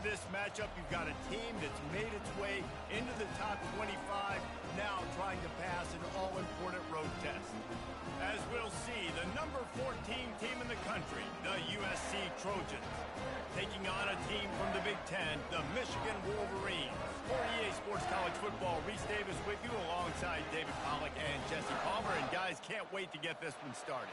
this matchup, you've got a team that's made its way into the top 25, now trying to pass an all-important road test. As we'll see, the number 14 team in the country, the USC Trojans, taking on a team from the Big Ten, the Michigan Wolverines. For EA Sports College Football, Reese Davis with you alongside David Pollack and Jesse Palmer. And guys, can't wait to get this one started.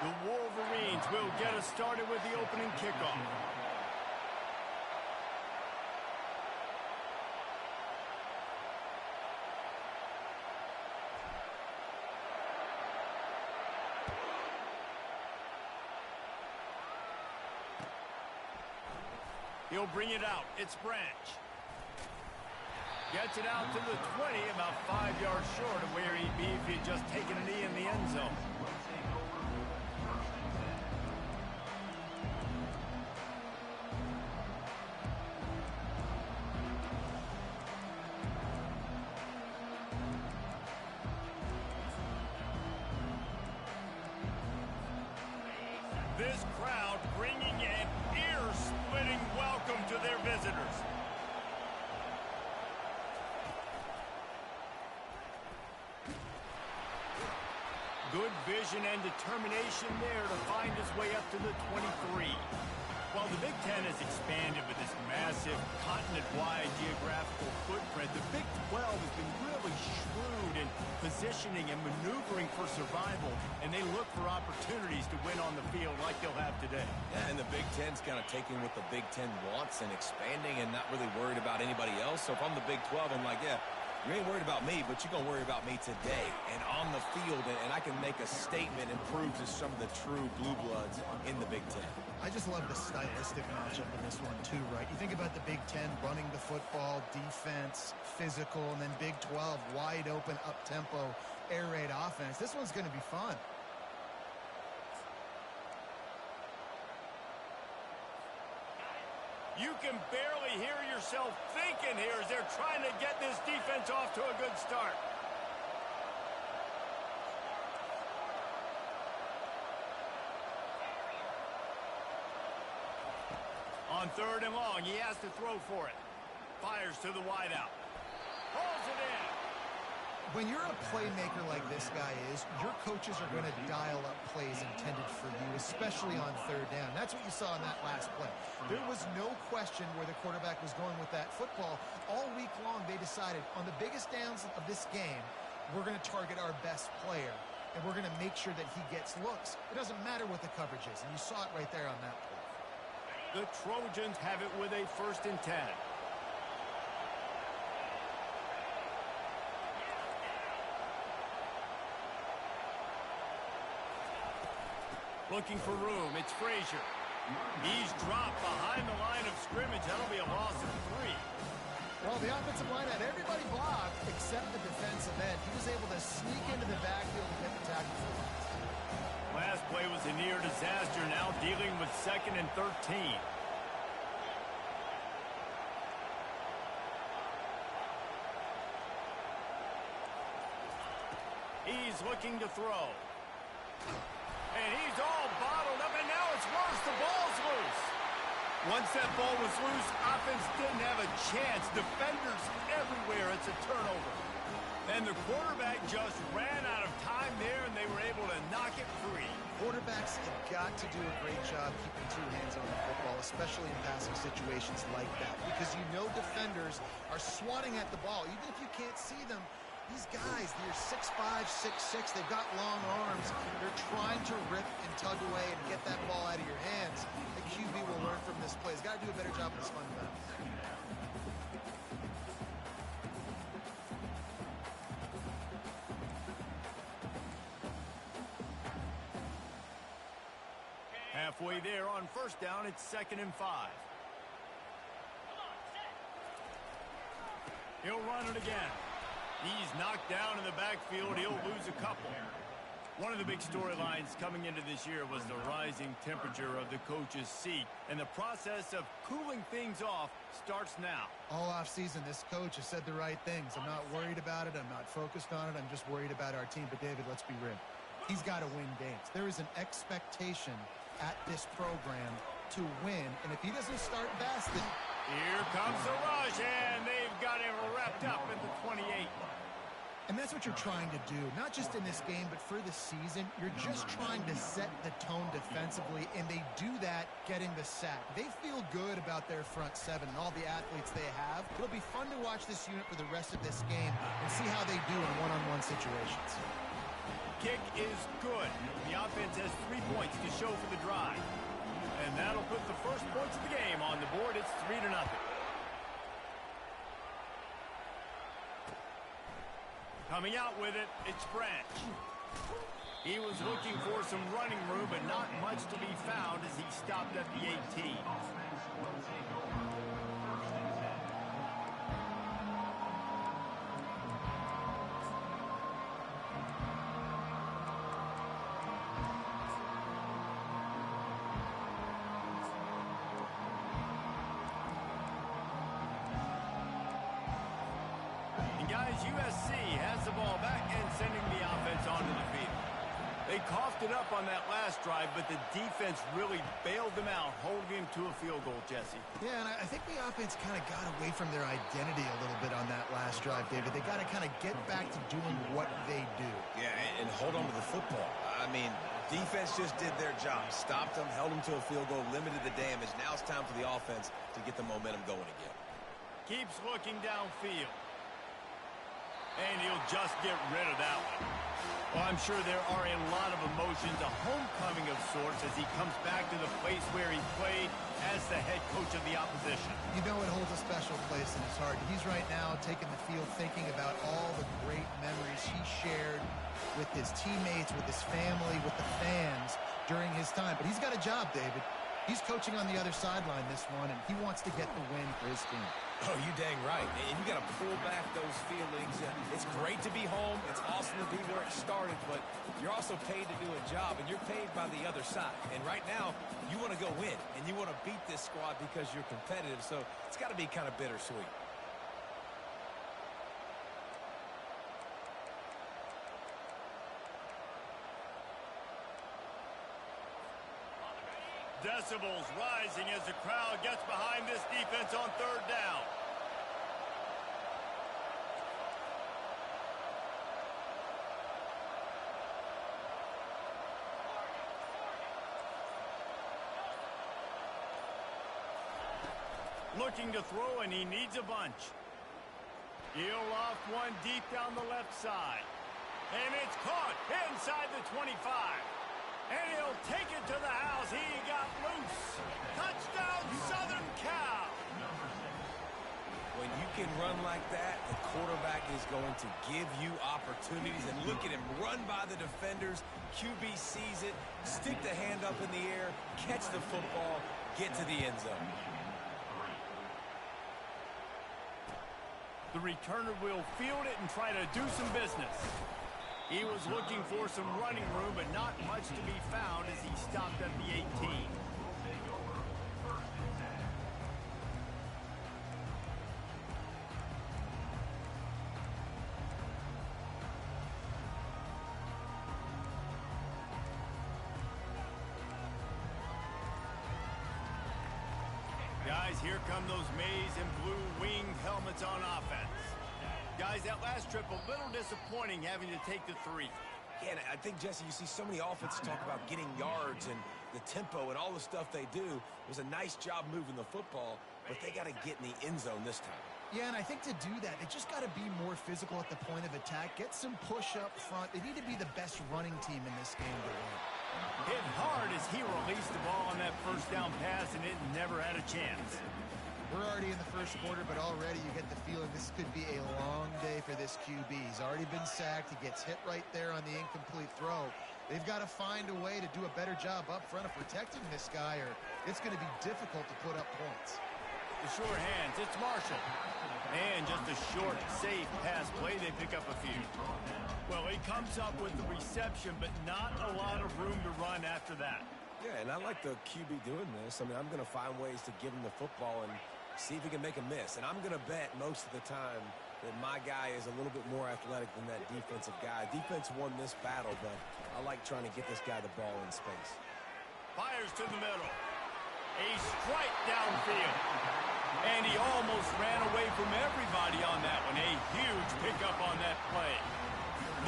The Wolverines will get us started with the opening kickoff. He'll bring it out. It's Branch. Gets it out to the 20, about 5 yards short of where he'd be if he'd just taken a knee in the end zone. This crowd bringing an ear-splitting welcome to their visitors. Good vision and determination there to find his way up to the 23. While the Big Ten has expanded with this massive continent-wide geographical footprint, the Big 12 has been really shrewd in positioning and maneuvering for survival, and they look for opportunities to win on the field like they'll have today. Yeah, and the Big Ten's kind of taking what the Big Ten wants and expanding and not really worried about anybody else. So if I'm the Big 12, I'm like, yeah, you ain't worried about me, but you're going to worry about me today and on the field, and I can make a statement and prove to some of the true blue bloods in the Big Ten. I just love the stylistic matchup in this one too, right? You think about the Big Ten running the football, defense, physical, and then Big 12 wide open, up-tempo, air raid offense. This one's going to be fun. You can barely hear yourself thinking here as they're trying to get this defense off to a good start. On 3rd and long, he has to throw for it. Fires to the wideout. Pulls it in. When you're a playmaker like this guy is, your coaches are going to dial up plays intended for you, especially on 3rd down. That's what you saw in that last play. There was no question where the quarterback was going with that football. All week long, they decided on the biggest downs of this game, we're going to target our best player, and we're going to make sure that he gets looks. It doesn't matter what the coverage is, and you saw it right there on that play. The Trojans have it with a 1st and 10. Looking for room, it's Frazier. He's dropped behind the line of scrimmage. That'll be a loss of 3. Well, the offensive line had everybody blocked except the defensive end. He was able to sneak into the backfield and get the tackle for loss. Last play was a near disaster, now dealing with 2nd and 13. He's looking to throw. And he's all bottled up, and now it's worse. The ball's loose. Once that ball was loose, offense didn't have a chance. Defenders everywhere. It's a turnover. And the quarterback just ran out of time there, and they were able to knock it free. Quarterbacks have got to do a great job keeping 2 hands on the football, especially in passing situations like that, because you know defenders are swatting at the ball. Even if you can't see them, these guys, they're 6'5", 6'6", they've got long arms. They're trying to rip and tug away and get that ball out of your hands. The QB will learn from this play. He's got to do a better job with his fundamentals. Halfway there on 1st down, it's 2nd and 5. He'll run it again. He's knocked down in the backfield. He'll lose a couple. One of the big storylines coming into this year was the rising temperature of the coach's seat, and the process of cooling things off starts now. All offseason, this coach has said the right things. I'm not worried about it. I'm not focused on it. I'm just worried about our team. But, David, let's be real. He's got to win games. There is an expectation at this program to win, and if he doesn't start Baston... Here comes the rush, and they've got him wrapped up at the 28. And that's what you're trying to do, not just in this game, but for the season. You're just trying to set the tone defensively, and they do that getting the sack. They feel good about their front seven and all the athletes they have. It'll be fun to watch this unit for the rest of this game and see how they do in one-on-one situations. Kick is good. The offense has 3 points to show for the drive. And that'll put the first points of the game on the board. It's 3-0. Coming out with it, it's Branch. He was looking for some running room, but not much to be found as he stopped at the 18. Guys, USC has the ball back and sending the offense onto the field. They coughed it up on that last drive, but the defense really bailed them out, holding him to a field goal, Jesse. Yeah, and I think the offense kind of got away from their identity a little bit on that last drive, David. They got to kind of get back to doing what they do. Yeah, and hold on to the football. I mean, defense just did their job. Stopped them, held them to a field goal, limited the damage. Now it's time for the offense to get the momentum going again. Keeps looking downfield. And he'll just get rid of that one. Well, I'm sure there are a lot of emotions, a homecoming of sorts, as he comes back to the place where he played as the head coach of the opposition. You know it holds a special place in his heart. He's right now taking the field thinking about all the great memories he shared with his teammates, with his family, with the fans during his time. But he's got a job, David. He's coaching on the other sideline this one, and he wants to get the win for his team. Oh, you dang right. And you got to pull back those feelings. It's great to be home. It's awesome to be where it started, but you're also paid to do a job, and you're paid by the other side. And right now, you want to go win, and you want to beat this squad because you're competitive, so it's got to be kind of bittersweet. Decibels rising as the crowd gets behind this defense on third down. Looking to throw, and he needs a bunch. He'll loft one deep down the left side. And it's caught inside the 25. And he'll take it to the house. He got loose. Touchdown, Southern Cal. When you can run like that, the quarterback is going to give you opportunities. And look at him run by the defenders. QB sees it, stick the hand up in the air, catch the football, get to the end zone. The returner will field it and try to do some business. He was looking for some running room, but not much to be found as he stopped at the 18. Guys, here come those maize and blue winged helmets on offense. Guys, that last trip, a little disappointing having to take the 3. Yeah, and I think, Jesse, you see so many offenses talk about getting yards and the tempo and all the stuff they do. It was a nice job moving the football, but they got to get in the end zone this time. Yeah, and I think to do that, they just got to be more physical at the point of attack, get some push up front. They need to be the best running team in this game to win. Hit hard as he released the ball on that first down pass, and it never had a chance. We're already in the first quarter, but already you get the feeling this could be a long day for this QB. He's already been sacked. He gets hit right there on the incomplete throw. They've got to find a way to do a better job up front of protecting this guy, or it's going to be difficult to put up points. The sure hands, it's Marshall. And just a short, safe pass play, they pick up a few. Well, he comes up with the reception, but not a lot of room to run after that. Yeah, and I like the QB doing this. I mean, I'm going to find ways to give him the football and see if he can make a miss. And I'm going to bet most of the time that my guy is a little bit more athletic than that defensive guy. Defense won this battle, but I like trying to get this guy the ball in space. Fires to the middle. A strike downfield. And he almost ran away from everybody on that one. A huge pickup on that play.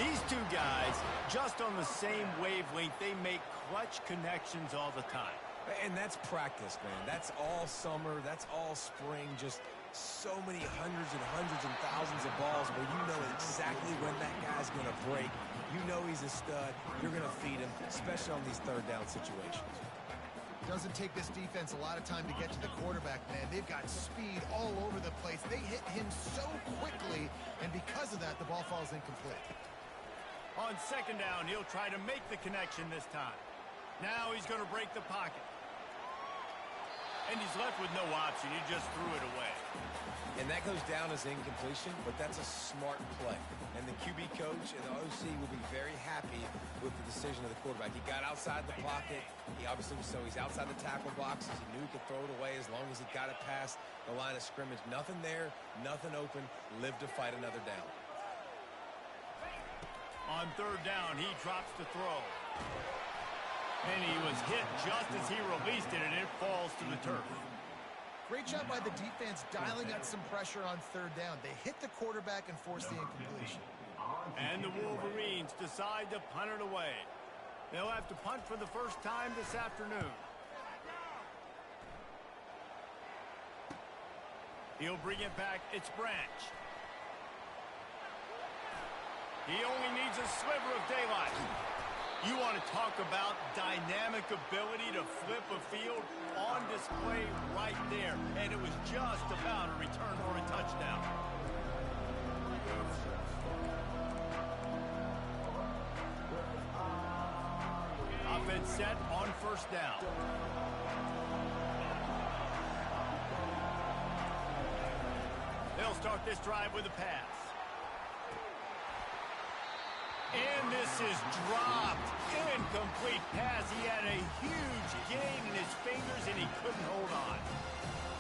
These two guys, just on the same wavelength, they make clutch connections all the time. And that's practice, man. That's all summer. That's all spring. Just so many hundreds and thousands of balls where you know exactly when that guy's going to break. You know he's a stud. You're going to feed him, especially on these third down situations. Doesn't take this defense a lot of time to get to the quarterback, man. They've got speed all over the place. They hit him so quickly, and because of that, the ball falls incomplete. On second down, he'll try to make the connection this time. Now he's going to break the pocket. And he's left with no option. He just threw it away. And that goes down as incompletion, but that's a smart play. And the QB coach and the OC will be very happy with the decision of the quarterback. He got outside the pocket. He obviously so he's outside the tackle boxes. He knew he could throw it away as long as he got it past the line of scrimmage. Nothing there, nothing open. Live to fight another down. On third down, he drops to throw. And he was hit just as he released it, and it falls to the turf. Great job by the defense dialing up some pressure on third down. They hit the quarterback and forced the incompletion. And the Wolverines decide to punt it away. They'll have to punt for the first time this afternoon. He'll bring it back. It's Branch. He only needs a sliver of daylight. You want to talk about dynamic ability to flip a field on display right there. And it was just about a return for a touchdown. Offense set on first down. They'll start this drive with a pass. And this is dropped. Incomplete pass. He had a huge gain in his fingers, and he couldn't hold on.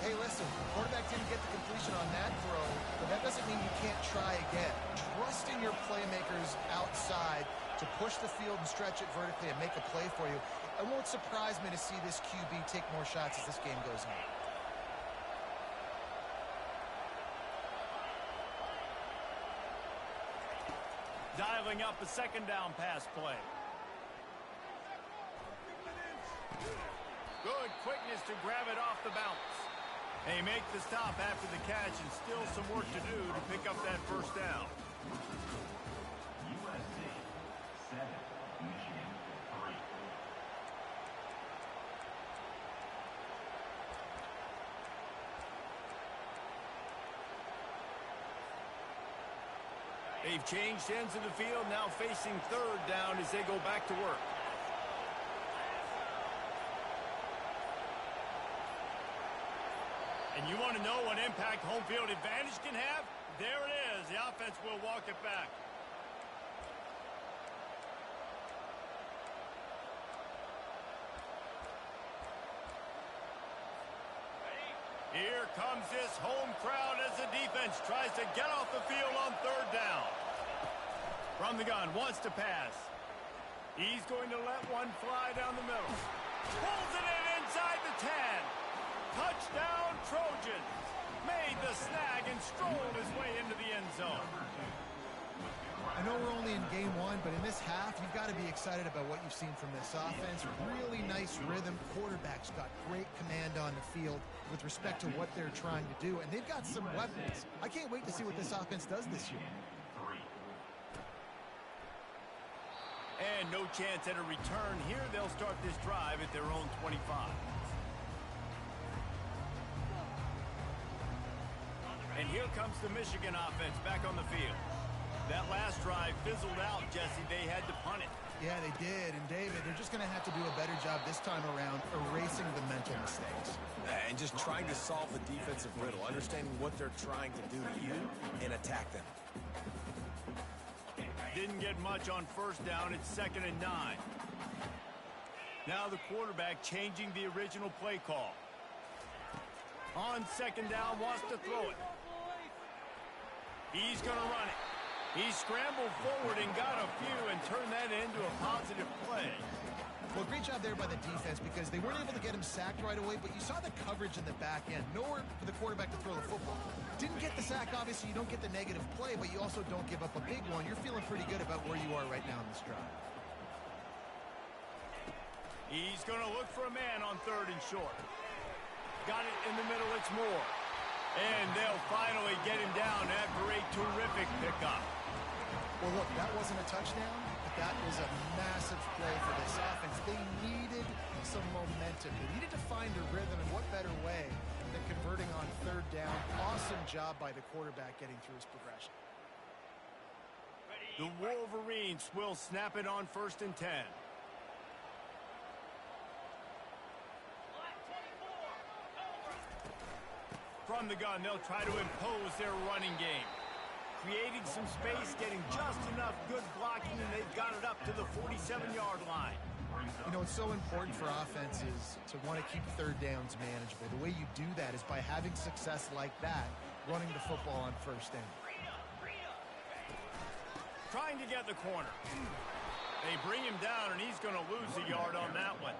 Hey, listen, the quarterback didn't get the completion on that throw, but that doesn't mean you can't try again. Trust in your playmakers outside to push the field and stretch it vertically and make a play for you. It won't surprise me to see this QB take more shots as this game goes on. Dialing up a second down pass play. Good quickness to grab it off the bounce. They make the stop after the catch, and still some work to do to pick up that first down. USC 7, Michigan 3. They've changed ends of the field, now facing third down as they go back to work. And you want to know what impact home field advantage can have? There it is. The offense will walk it back. Here comes this home crowd as the defense tries to get off the field on third down. From the gun, wants to pass. He's going to let one fly down the middle. Pulls it in inside the 10. Touchdown, Trojans. Made the snag and strolled his way into the end zone. I know we're only in game one, but in this half, you've got to be excited about what you've seen from this offense. Really nice rhythm. Quarterback's got great command on the field with respect to what they're trying to do, and they've got some weapons. I can't wait to see what this offense does this year. And no chance at a return here. They'll start this drive at their own 25. And here comes the Michigan offense back on the field. That last drive fizzled out, Jesse. They had to punt it. Yeah, they did. And, David, they're just going to have to do a better job this time around erasing the mental mistakes. And and just trying to solve the defensive riddle, understanding what they're trying to do to you and attack them. Didn't get much on first down. It's 2nd and 9. Now the quarterback changing the original play call. On 2nd down, wants to throw it. He's going to run it. He scrambled forward and got a few and turned that into a positive play. Well, great job there by the defense because they weren't able to get him sacked right away, but you saw the coverage in the back end. Nowhere for the quarterback to throw the football. Didn't get the sack, obviously. You don't get the negative play, but you also don't give up a big one. You're feeling pretty good about where you are right now in this drive. He's going to look for a man on 3rd and short. Got it in the middle. It's Moore. And they'll finally get him down after a terrific pickup. Well, look, that wasn't a touchdown, but that was a massive play for this offense. They needed some momentum. They needed to find a rhythm, and what better way than converting on 3rd down. Awesome job by the quarterback getting through his progression. The Wolverines will snap it on 1st and 10. From the gun, they'll try to impose their running game. Creating some space, getting just enough good blocking, and they've got it up to the 47-yard line. You know, it's so important for offenses to want to keep 3rd downs manageable. The way you do that is by having success like that, running the football on 1st down. Trying to get the corner. They bring him down, and he's going to lose a yard on that one.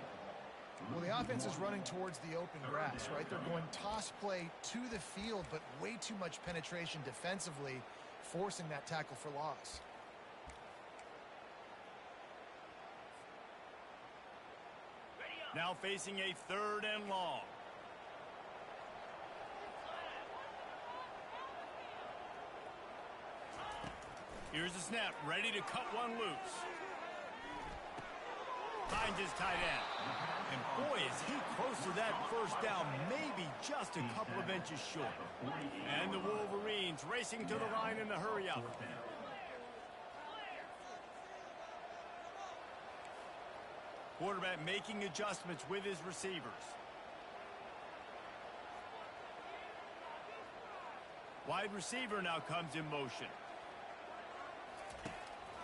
Well, the offense is running towards the open grass, right? They're going toss play to the field, but way too much penetration defensively, forcing that tackle for loss. Now facing a 3rd and long. Here's the snap, ready to cut one loose. Finds his tight end. And boy, is he close to that 1st down, maybe just a couple of inches short. And the Wolverines racing to the line in a hurry up. Quarterback making adjustments with his receivers. Wide receiver now comes in motion.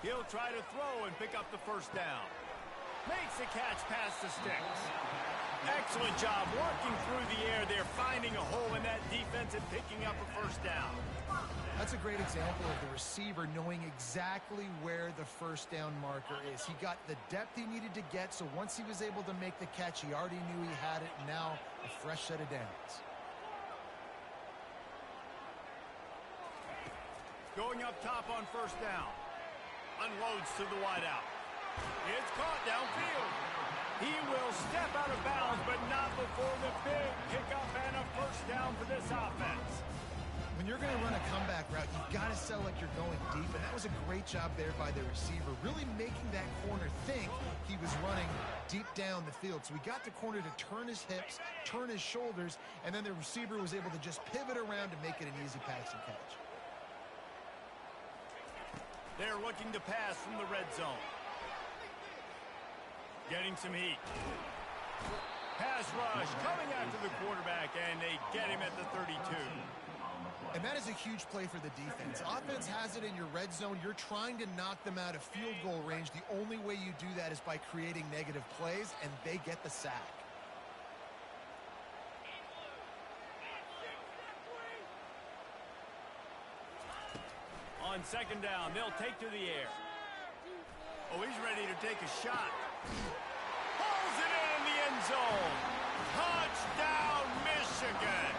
He'll try to throw and pick up the 1st down. Makes the catch past the sticks. Excellent job working through the air there, finding a hole in that defense and picking up a 1st down. That's a great example of the receiver knowing exactly where the 1st down marker is. He got the depth he needed to get, so once he was able to make the catch, he already knew he had it. Now, a fresh set of downs. Going up top on 1st down. Unloads to the wideout. It's caught downfield. He will step out of bounds, but not before the big pickup and a 1st down for this offense. When you're going to run a comeback route, you've got to sell like you're going deep, and that was a great job there by the receiver, really making that corner think he was running deep down the field. So he got the corner to turn his hips, turn his shoulders, and then the receiver was able to just pivot around to make it an easy pass and catch. They're looking to pass from the red zone. Getting some heat. Pass rush coming after the quarterback, and they get him at the 32. And that is a huge play for the defense. Offense has it in your red zone. You're trying to knock them out of field goal range. The only way you do that is by creating negative plays, and they get the sack. On 2nd down, they'll take to the air. Oh, he's ready to take a shot. Pulls it in the end zone. Touchdown, Michigan.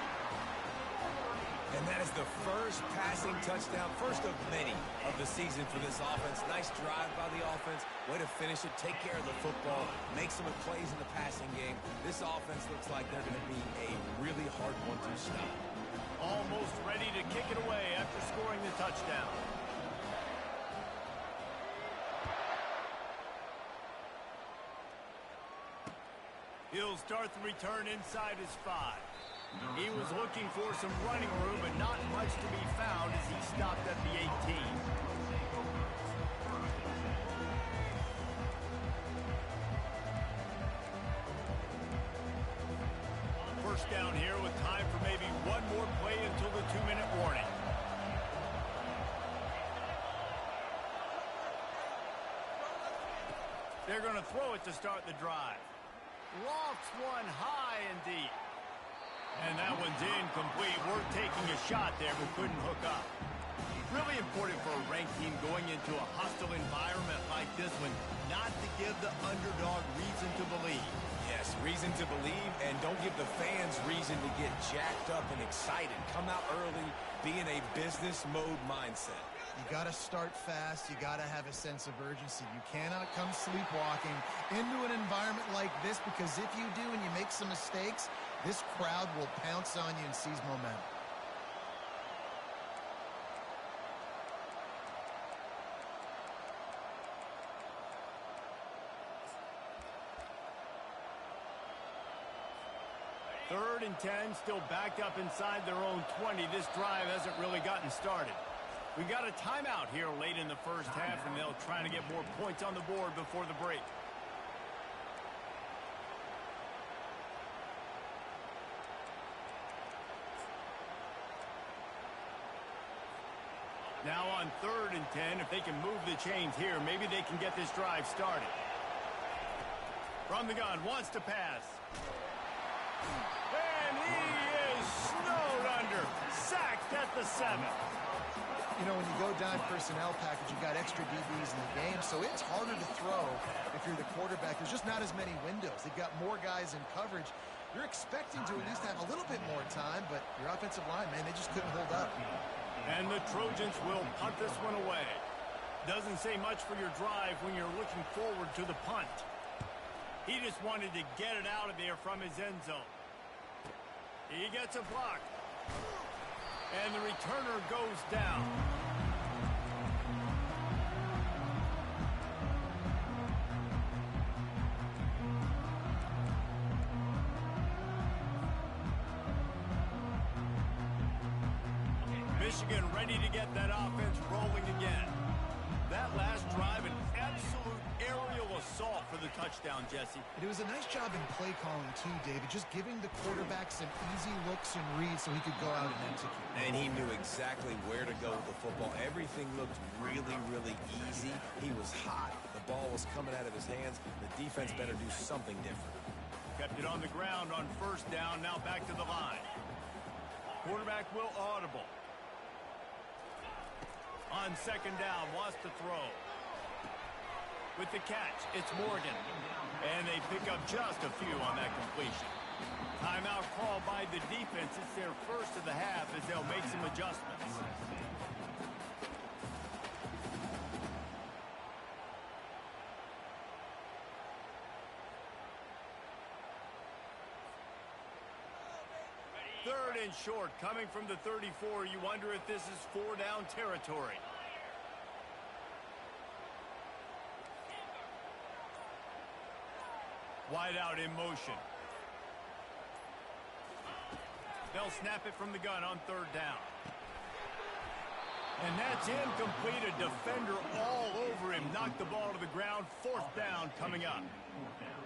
And that is the first passing touchdown, first of many of the season for this offense. Nice drive by the offense. Way to finish it, take care of the football, make some plays in the passing game. This offense looks like they're going to be a really hard one to stop. Almost ready to kick it away after scoring the touchdown. He'll start the return inside his 5. He was looking for some running room, but not much to be found as he stopped at the 18. first down here with time for maybe one more play until the 2-minute warning. They're going to throw it to start the drive. Lofts one high and deep. And that one's incomplete. We're taking a shot there, but couldn't hook up. Really important for a ranked team going into a hostile environment like this one, not to give the underdog reason to believe. Yes, reason to believe, and don't give the fans reason to get jacked up and excited. Come out early, be in a business mode mindset. You got to start fast. You got to have a sense of urgency. You cannot come sleepwalking into an environment like this, because if you do and you make some mistakes, this crowd will pounce on you and seize momentum. Third and 10, still backed up inside their own 20. This drive hasn't really gotten started. We've got a timeout here late in the first half, and they'll try to get more points on the board before the break. Now on third and 10, if they can move the chains here, maybe they can get this drive started. From the gun, wants to pass. And he is snowed under. Sacked at the 7. You know, when you go dime personnel package, you've got extra DBs in the game, so it's harder to throw if you're the quarterback. There's just not as many windows. They've got more guys in coverage. You're expecting to at least have a little bit more time, but your offensive line, man, they just couldn't hold up. And the Trojans will punt this one away. Doesn't say much for your drive when you're looking forward to the punt. He just wanted to get it out of there from his end zone. He gets a block. And the returner goes down. Michigan ready to get that offense rolling again. That last drive, an absolute aerial assault for the touchdown, Jesse. It was a nice job in play calling too, David, just giving the quarterback some easy looks and reads so he could go out and execute. And he knew exactly where to go with the football. Everything looked really, really easy. He was hot. The ball was coming out of his hands. The defense better do something different. Kept it on the ground on first down, now back to the line. Quarterback will audible. On second down, wants to throw. With the catch, it's Morgan. And they pick up just a few on that completion. Timeout called by the defense. It's their first of the half as they'll make some adjustments. Third and short, coming from the 34. You wonder if this is 4-down territory. Wide out in motion. They'll snap it from the gun on third down. And that's incomplete. A defender all over him. Knocked the ball to the ground. Fourth down coming up.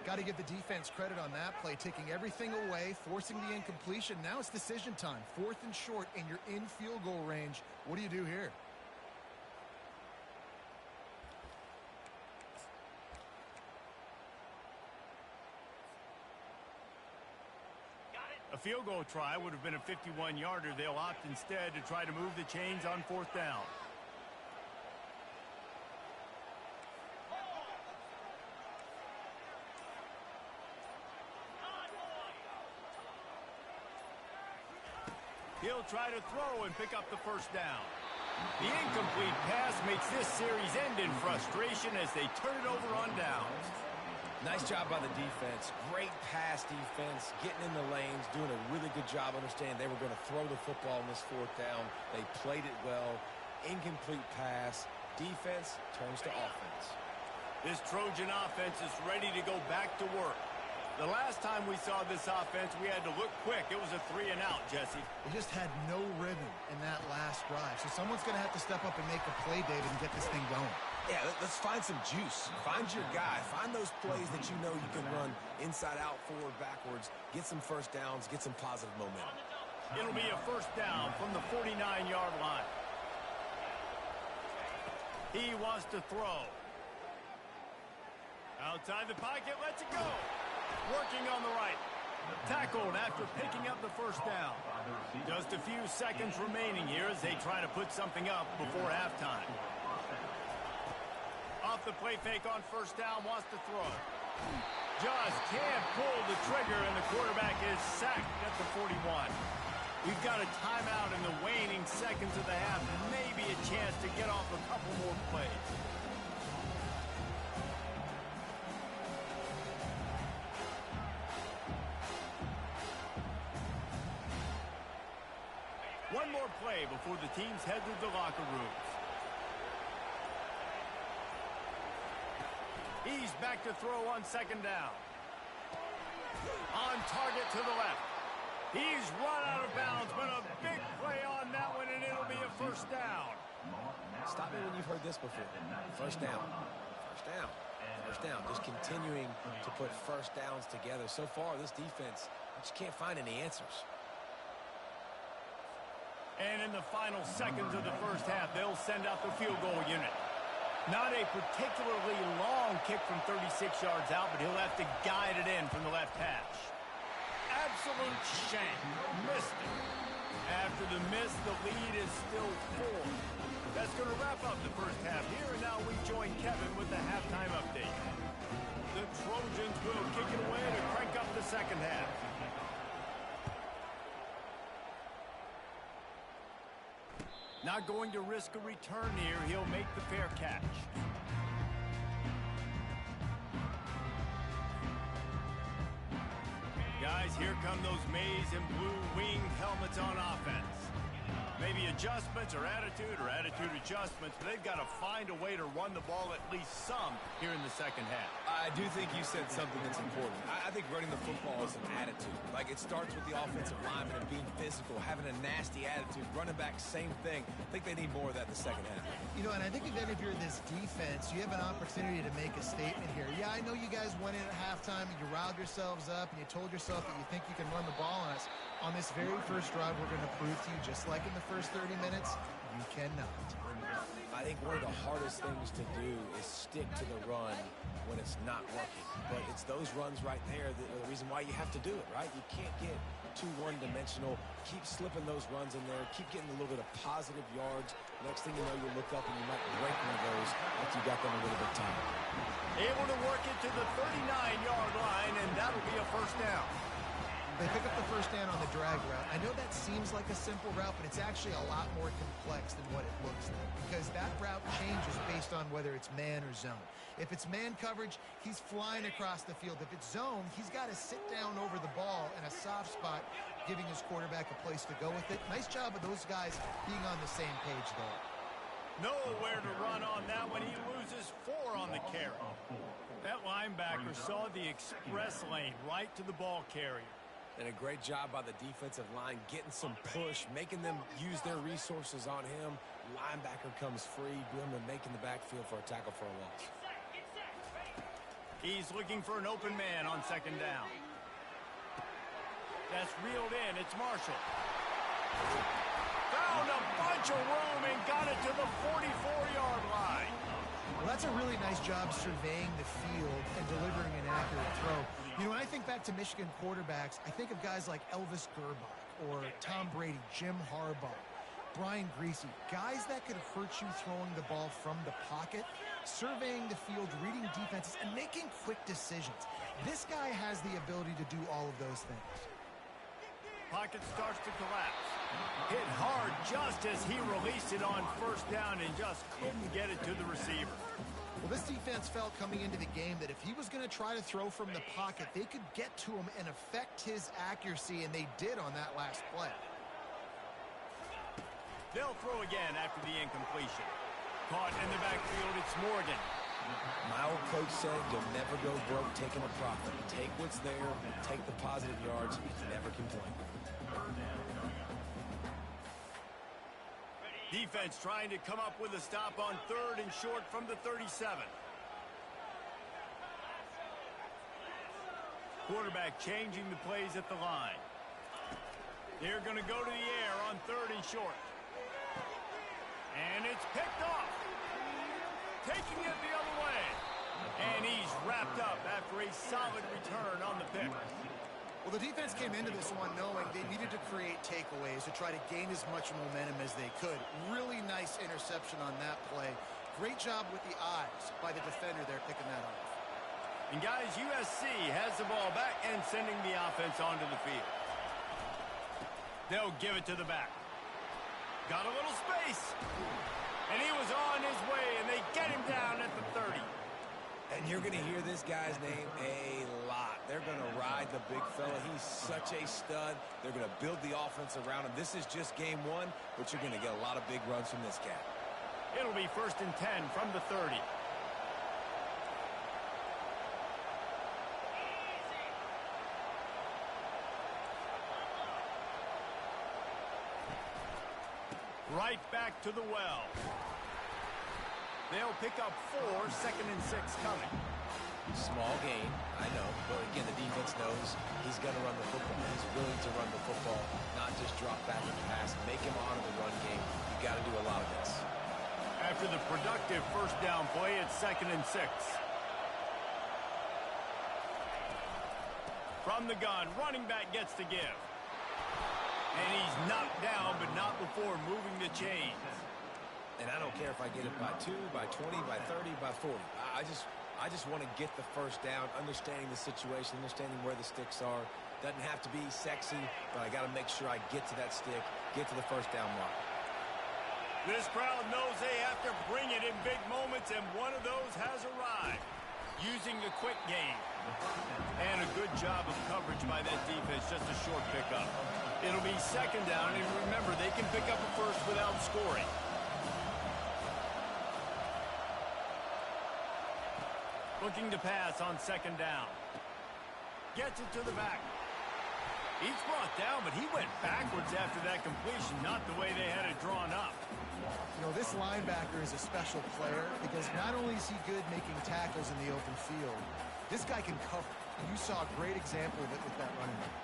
Got to give the defense credit on that play, taking everything away, forcing the incompletion. Now it's decision time. Fourth and short, and you're in field goal range. What do you do here? A field goal try would have been a 51-yarder. They'll opt instead to try to move the chains on fourth down. He'll try to throw and pick up the first down. The incomplete pass makes this series end in frustration as they turn it over on downs. Nice job by the defense. Great pass defense, getting in the lanes, doing a really good job understanding they were going to throw the football in this fourth down. They played it well. Incomplete pass. Defense turns to offense. This Trojan offense is ready to go back to work. The last time we saw this offense, we had to look quick. It was a 3-and-out, Jesse. They just had no rhythm in that last drive. So someone's going to have to step up and make a play, David, and get this thing going. Yeah, let's find some juice. Find your guy. Find those plays that you know you can run inside out, forward, backwards. Get some first downs. Get some positive momentum. It'll be a first down from the 49-yard line. He wants to throw. Outside the pocket, lets it go. Working on the right. Tackled after picking up the first down. Just a few seconds remaining here as they try to put something up before halftime. Off the play fake on first down, wants to throw. Just can't pull the trigger, and the quarterback is sacked at the 41. We've got a timeout in the waning seconds of the half. Maybe a chance to get off a couple more plays. One more play before the teams head to the locker rooms. He's back to throw on second down. On target to the left. He's run out of bounds, but a big play on that one, and it'll be a first down. Stop me when you've heard this before. First down. First down. First down. Just continuing to put first downs together. So far, this defense, I just can't find any answers. And in the final seconds of the first half, they'll send out the field goal unit. Not a particularly long kick from 36 yards out, but he'll have to guide it in from the left hash. Absolute shank. Missed it. After the miss, the lead is still 4. That's going to wrap up the first half here, and now we join Kevin with the halftime update. The Trojans will kick it away to crank up the second half. Not going to risk a return here. He'll make the fair catch. Guys, here come those maize and blue winged helmets on offense. Maybe adjustments or attitude adjustments, but they've got to find a way to run the ball at least some here in the second half. I do think you said something that's important. I think running the football is an attitude. Like, it starts with the offensive lineman and being physical, having a nasty attitude. Running back, same thing. I think they need more of that in the second half. You know, and I think if you're this defense, you have an opportunity to make a statement here. Yeah, I know you guys went in at halftime and you riled yourselves up and you told yourself that you think you can run the ball on us. On this very first drive, we're going to prove to you, just like in the first 30 minutes, you cannot. I think one of the hardest things to do is stick to the run when it's not working. But it's those runs right there that are the reason why you have to do it, right? You can't get too one-dimensional. Keep slipping those runs in there. Keep getting a little bit of positive yards. Next thing you know, you look up and you might break one of those after you got them a little bit of time. Able to work it to the 39-yard line, and that'll be a first down. They pick up the first down on the drag route. I know that seems like a simple route, but it's actually a lot more complex than what it looks like, because that route changes based on whether it's man or zone. If it's man coverage, he's flying across the field. If it's zone, he's got to sit down over the ball in a soft spot, giving his quarterback a place to go with it. Nice job of those guys being on the same page there. Nowhere to run on that one. He loses 4 on the carry. That linebacker saw the express lane right to the ball carrier. And a great job by the defensive line, getting some push, making them use their resources on him. Linebacker comes free, boom, and making the backfield for a tackle for a loss. He's looking for an open man on second down. That's reeled in. It's Marshall. Found a bunch of room and got it to the 44-yard line. Well, that's a really nice job surveying the field and delivering an accurate throw. You know, when I think back to Michigan quarterbacks, I think of guys like Elvis Gerbach or Tom Brady, Jim Harbaugh, Brian Griese, guys that could hurt you throwing the ball from the pocket, surveying the field, reading defenses, and making quick decisions. This guy has the ability to do all of those things. Pocket starts to collapse. Hit hard just as he released it on first down and just couldn't get it to the receiver. Well, this defense felt coming into the game that if he was going to try to throw from the pocket, they could get to him and affect his accuracy, and they did on that last play. They'll throw again after the incompletion. Caught in the backfield, it's Morgan. My old coach said you'll never go broke taking a profit. Take what's there, take the positive yards, and never complain. defense trying to come up with a stop on 3rd and short from the 37. Quarterback changing the plays at the line. They're going to go to the air on 3rd and short. And it's picked off. Taking it the other way. And he's wrapped up after a solid return on the pick. Well, the defense came into this one knowing they needed to create takeaways to try to gain as much momentum as they could. Really nice interception on that play. Great job with the eyes by the defender there picking that off. And guys, USC has the ball back and sending the offense onto the field. They'll give it to the back. Got a little space. And he was on his way, and they get him down at the 30. And you're going to hear this guy's name a lot. They're going to ride the big fella. He's such a stud. They're going to build the offense around him. This is just game 1, but you're going to get a lot of big runs from this cat. It'll be 1st and 10 from the 30. Right back to the well. They'll pick up 4, 2nd and 6 coming. Small gain, I know, but again, the defense knows he's going to run the football. He's willing to run the football, not just drop back and pass, make him honor the run game. You got to do a lot of this. After the productive 1st down play, it's 2nd and 6. From the gun, running back gets to give. And he's knocked down, but not before moving the chains. And I don't care if I get it by 2, by 20, by 30, by 40. I just want to get the 1st down, understanding the situation, understanding where the sticks are. Doesn't have to be sexy, but I got to make sure I get to that stick, get to the 1st down mark. This crowd knows they have to bring it in big moments, and one of those has arrived. Using the quick game. And a good job of coverage by that defense, just a short pickup. It'll be 2nd down, and remember, they can pick up a 1st without scoring. Looking to pass on 2nd down. Gets it to the back. He's brought down, but he went backwards after that completion, not the way they had it drawn up. You know, this linebacker is a special player because not only is he good making tackles in the open field, this guy can cover. And you saw a great example of it with that running back.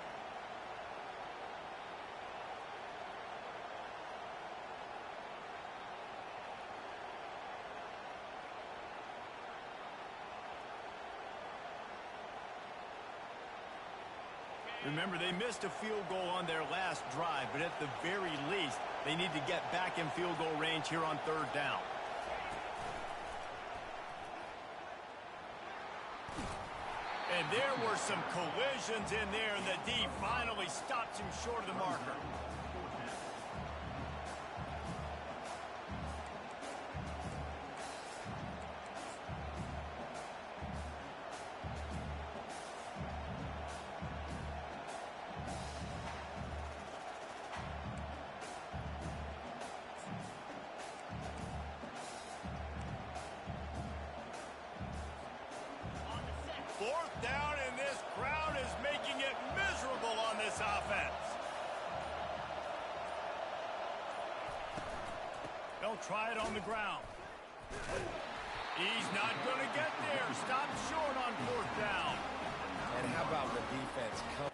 Remember, they missed a field goal on their last drive, but at the very least, they need to get back in field goal range here on 3rd down. And there were some collisions in there, and the D finally stops him short of the marker. Fourth down, and this crowd is making it miserable on this offense. They'll try it on the ground. He's not going to get there. Stopped short on 4th down. And how about the defense come?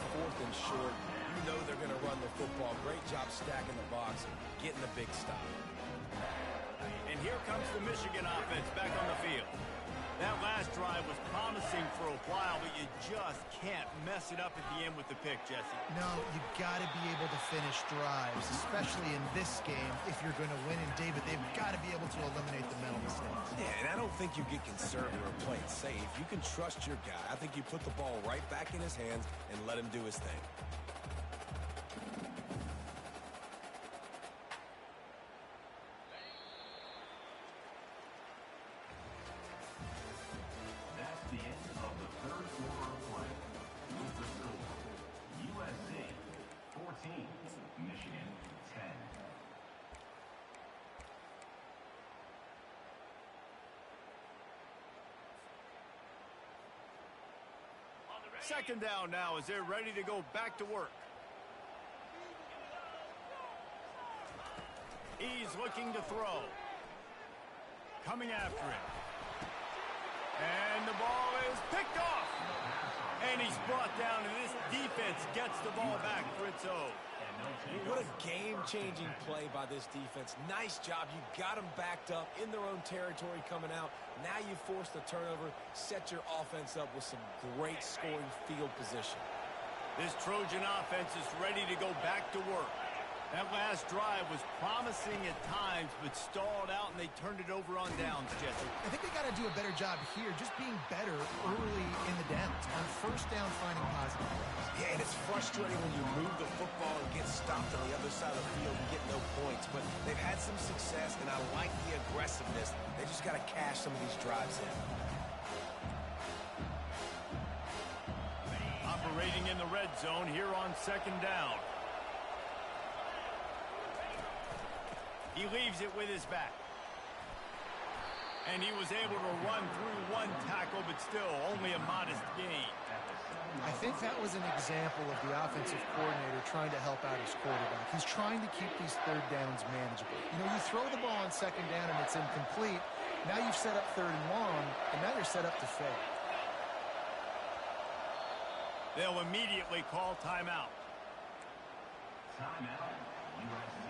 Fourth and short. You know they're going to run the football. Great job stacking the box and getting the big stop. And here comes the Michigan offense back on the field. That last drive was promising for a while, but you just can't mess it up at the end with the pick, Jesse. No, you got to be able to finish drives, especially in this game if you're going to win. And, David, they've got to be able to eliminate the mental mistakes. Yeah, and I don't think you get conservative or play it safe. You can trust your guy. I think you put the ball right back in his hands and let him do his thing. That's the end of the third quarter of play. With the score, USA 14, Michigan 10. Second down now as they're ready to go back to work. He's looking to throw. Coming after it. And the ball is picked off. And he's brought down, and this defense gets the ball back for its own. What a game-changing play by this defense. Nice job. You got them backed up in their own territory coming out. Now you force the turnover, set your offense up with some great scoring field position. This Trojan offense is ready to go back to work. That last drive was promising at times, but stalled out, and they turned it over on downs, Jesse. I think they got to do a better job here, just being better early in the downs. On first down, finding positive plays. Yeah, and it's frustrating when you move the football and get stopped on the other side of the field and get no points. But they've had some success, and I like the aggressiveness. They just got to cash some of these drives in. Operating in the red zone here on second down. He leaves it with his back. And he was able to run through one tackle, but still only a modest gain. I think that was an example of the offensive coordinator trying to help out his quarterback. He's trying to keep these third downs manageable. You know, you throw the ball on second down and it's incomplete. Now you've set up third and long, and now you're set up to fail. They'll immediately call timeout. Timeout, USA.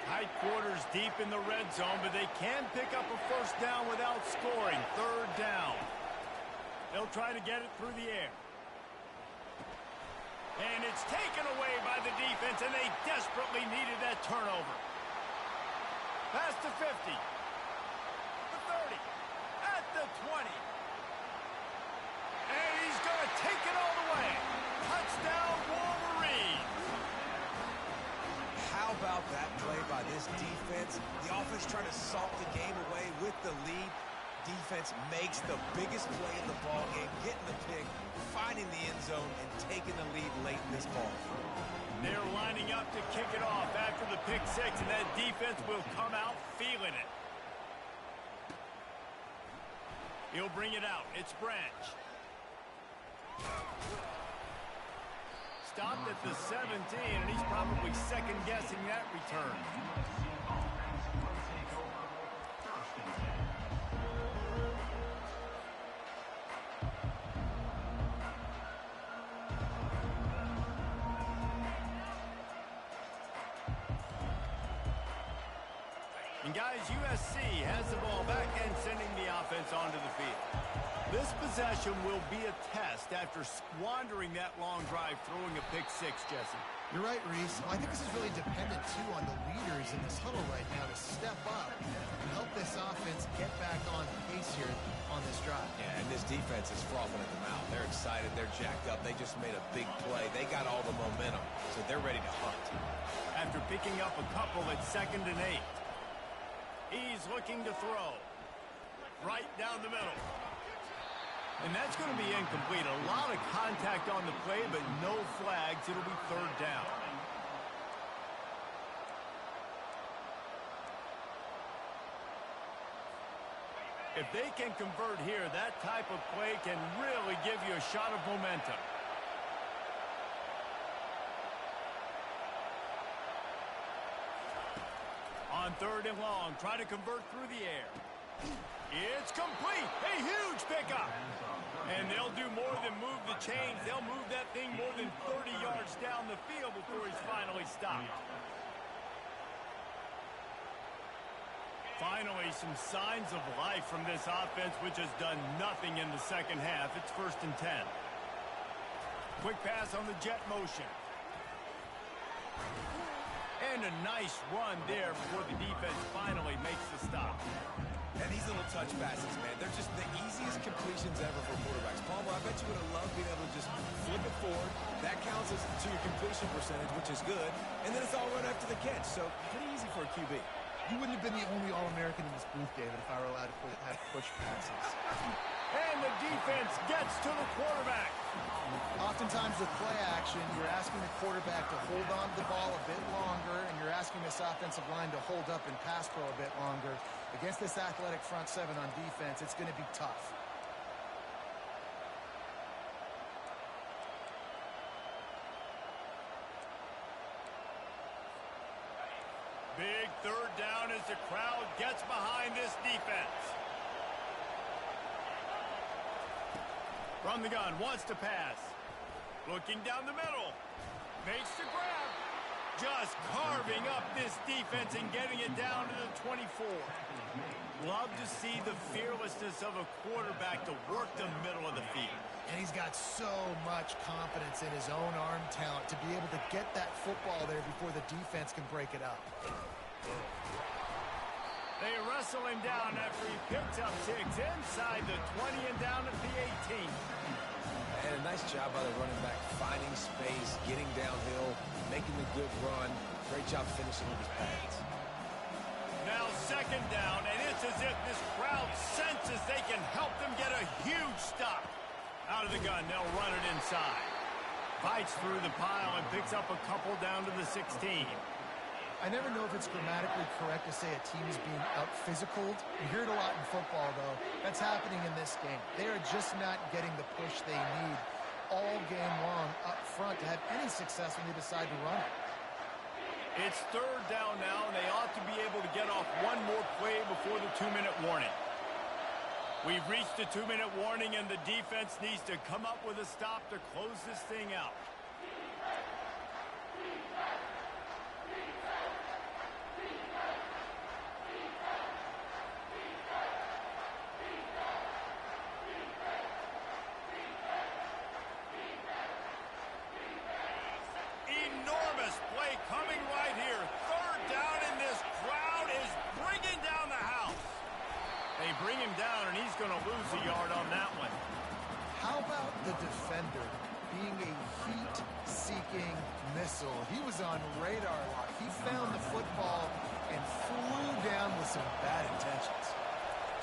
Tight quarters deep in the red zone, but they can pick up a first down without scoring. Third down. They'll try to get it through the air. And it's taken away by the defense, and they desperately needed that turnover. Pass to 50. The 30. At the 20. And he's going to take it all the way. Touchdown, Wolverines. How about that play by this defense? The offense trying to salt the game away with the lead. Defense makes the biggest play in the ball game, getting the pick, finding the end zone, and taking the lead late in this ball. They're lining up to kick it off after the pick six, and that defense will come out feeling it. He'll bring it out. It's Branch. Stopped at the 17, and he's probably second-guessing that return. And guys, USC has the ball back and sending the offense onto the field. This possession will be a test after squandering that long drive, throwing a pick six, Jesse. You're right, Reese. Well, I think this is really dependent, too, on the leaders in this huddle right now to step up and help this offense get back on pace here on this drive. Yeah, and this defense is frothing at the mouth. They're excited. They're jacked up. They just made a big play. They got all the momentum, so they're ready to hunt. After picking up a couple at 2nd and 8. He's looking to throw. Right down the middle. And that's going to be incomplete. A lot of contact on the play, but no flags. It'll be third down. If they can convert here, that type of play can really give you a shot of momentum. On 3rd and long, try to convert through the air. It's complete. A huge pickup. And they'll do more than move the chains. They'll move that thing more than 30 yards down the field before he's finally stopped. Finally, some signs of life from this offense, which has done nothing in the second half. It's 1st and 10. Quick pass on the jet motion. And a nice run there before the defense finally makes the stop. And these little touch passes, man, they're just the easiest completions ever for quarterbacks. Palmer, I bet you would have loved being able to just flip it forward. That counts as to your completion percentage, which is good. And then it's all right after the catch. So pretty easy for a QB. You wouldn't have been the only All-American in this booth, David, if I were allowed to have push passes. And the defense gets to the quarterback. Oftentimes with play action, you're asking the quarterback to hold on to the ball a bit longer, and you're asking this offensive line to hold up and pass pro a bit longer. Against this athletic front seven on defense, it's going to be tough. Big 3rd down as the crowd gets behind this defense. From the gun, wants to pass. Looking down the middle. Makes the grab. Just carving up this defense and getting it down to the 24. Love to see the fearlessness of a quarterback to work the middle of the field. And he's got so much confidence in his own arm talent to be able to get that football there before the defense can break it up. They wrestle him down after he picks up 6 inside the 20 and down at the 18. And a nice job by the running back, finding space, getting downhill, making a good run. Great job finishing with his pads. Now 2nd down, and it's as if this crowd senses they can help them get a huge stop. Out of the gun, they'll run it inside. Fights through the pile and picks up a couple down to the 16. I never know if it's grammatically correct to say a team is being out-physicaled. You hear it a lot in football, though. That's happening in this game. They are just not getting the push they need all game long up front to have any success when they decide to run it. It's 3rd down now, and they ought to be able to get off one more play before the 2-minute warning. We've reached the 2-minute warning, and the defense needs to come up with a stop to close this thing out. Enormous play coming right here. 3rd down, and this crowd is bringing down the house. They bring him down, and he's going to lose a yard on that one. How about the defender being a heat-seeking missile? He was on radar lock. He found the football and flew down with some bad intentions.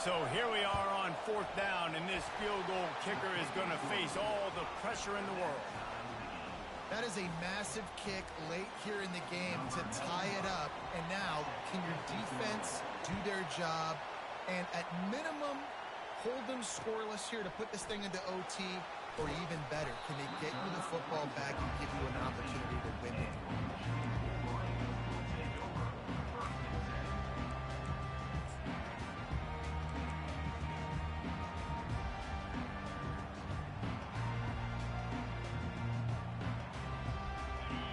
So here we are on 4th down, and this field goal kicker is going to face all the pressure in the world. That is a massive kick late here in the game to tie it up. And now, can your defense do their job and at minimum hold them scoreless here to put this thing into OT? Or even better, can they get you the football back and give you an opportunity to win it?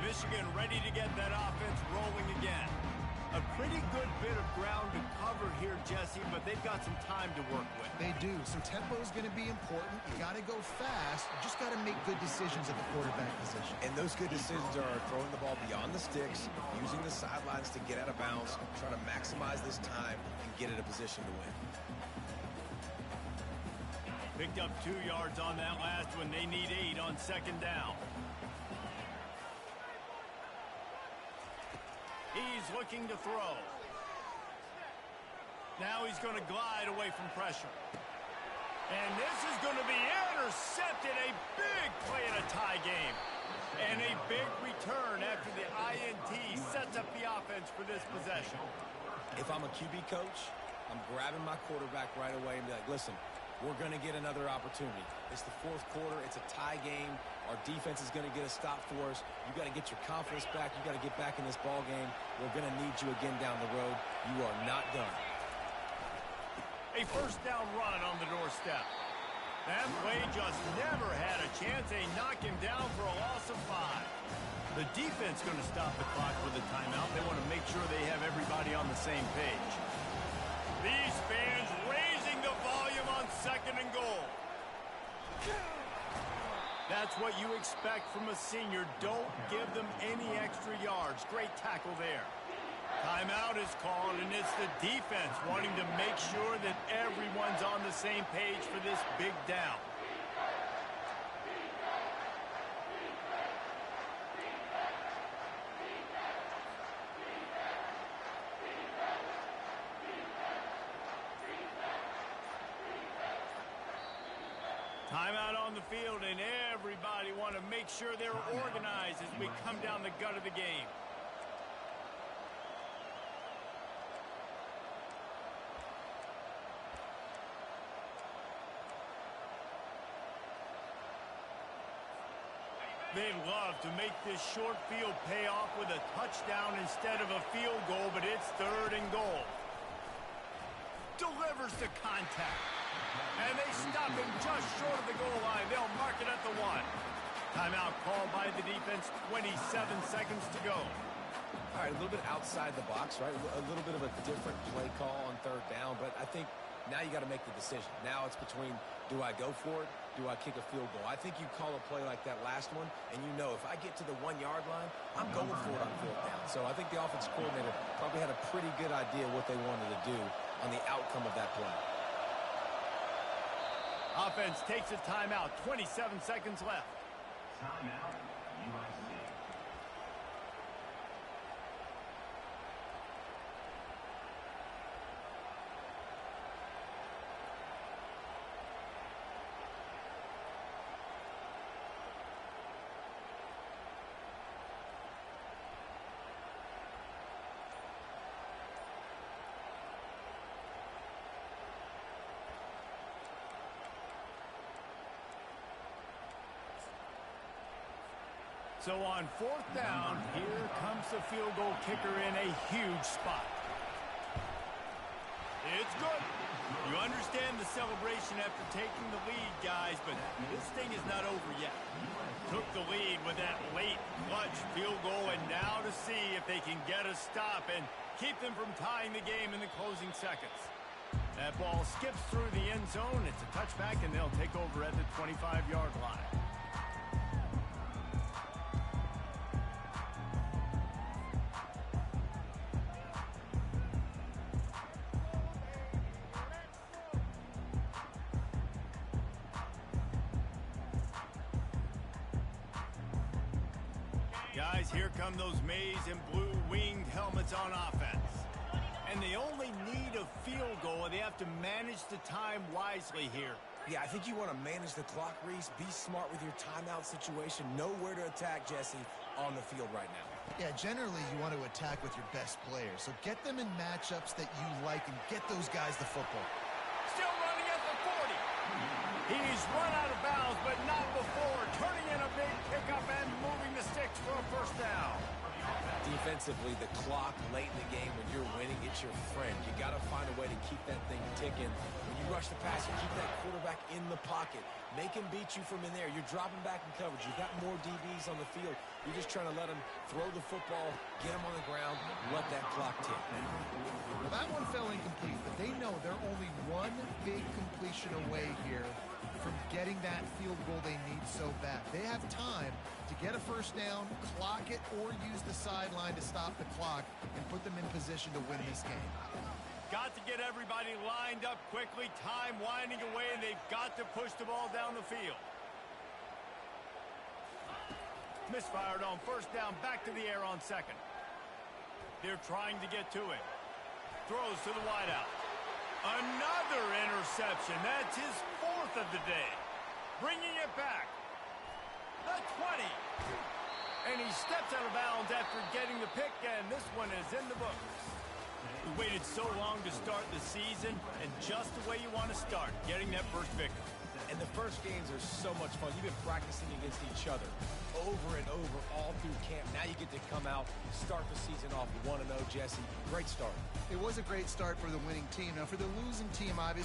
Michigan ready to get that offense rolling again. A pretty good bit of ground to cover here, Jesse, but they've got some time to work with. They do. So tempo is going to be important. You got to go fast. You just got to make good decisions at the quarterback position. And those good decisions are throwing the ball beyond the sticks, using the sidelines to get out of bounds, trying to maximize this time and get in a position to win. Picked up 2 yards on that last one. They need 8 on 2nd down. He's looking to throw. Now he's going to glide away from pressure. And this is going to be intercepted. A big play in a tie game. And a big return after the INT sets up the offense for this possession. If I'm a QB coach, I'm grabbing my quarterback right away and be like, listen, we're going to get another opportunity. It's the 4th quarter. It's a tie game. Our defense is going to get a stop for us. You got to get your confidence back. You got to get back in this ball game. We're going to need you again down the road. You are not done. A first down run on the doorstep. That play just never had a chance. They knock him down for a loss of 5. The defense going to stop the clock with a timeout. They want to make sure they have everybody on the same page. These fans raising the volume on 2nd and goal. That's what you expect from a senior. Don't give them any extra yards. Great tackle there. Timeout is called, and it's the defense wanting to make sure that everyone's on the same page for this big down. Timeout on the field, and everybody want to make sure they're organized as we come down the gut of the game. They'd love to make this short field pay off with a touchdown instead of a field goal, but it's 3rd and goal. Delivers the contact. And they stop him just short of the goal line. They'll mark it at the 1. Timeout called by the defense, 27 seconds to go. All right, a little bit outside the box, right? A little bit of a different play call on 3rd down, but I think now you got to make the decision. Now it's between, do I go for it? Do I kick a field goal? I think you call a play like that last one, and you know if I get to the 1-yard line, I'm going for it on 4th down. So I think the offensive coordinator probably had a pretty good idea what they wanted to do on the outcome of that play. Offense takes a timeout. 27 seconds left. Timeout, USC. So on 4th down, here comes the field goal kicker in a huge spot. It's good. You understand the celebration after taking the lead, guys, but this thing is not over yet. Took the lead with that late clutch field goal, and now to see if they can get a stop and keep them from tying the game in the closing seconds. That ball skips through the end zone. It's a touchback, and they'll take over at the 25-yard line. Guys, here come those maize and blue winged helmets on offense. And they only need a field goal, and they have to manage the time wisely here. Yeah, I think you want to manage the clock, Reese. Be smart with your timeout situation. Know where to attack, Jesse, on the field right now. Yeah, generally you want to attack with your best players. So get them in matchups that you like and get those guys the football. Still running at the 40. He's run out of bounds, but not before. Turning in a big pickup and moving the sticks for a first down. Defensively, the clock late in the game when you're winning, it's your friend. You got to find a way to keep that thing ticking. When you rush the pass, you keep that quarterback in the pocket. Make him beat you from in there. You're dropping back in coverage. You've got more DBs on the field. You're just trying to let him throw the football, get him on the ground, let that clock tick. Well, that one fell incomplete, but they know they're only one big completion away here from getting that field goal they need so bad. They have time to get a first down, clock it, or use the sideline to stop the clock and put them in position to win this game. Got to get everybody lined up quickly. Time winding away, and they've got to push the ball down the field. Misfired on first down, back to the air on 2nd. They're trying to get to it. Throws to the wideout. Another interception. That's his 4th of the day. Bringing it back. The 20. And he steps out of bounds after getting the pick, and this one is in the books. We waited so long to start the season, and just the way you want to start, getting that first victory. And the first games are so much fun. You've been practicing against each other over and over all through camp. Now you get to come out, start the season off 1-0, Jesse. Great start. It was a great start for the winning team. Now, for the losing team, obviously,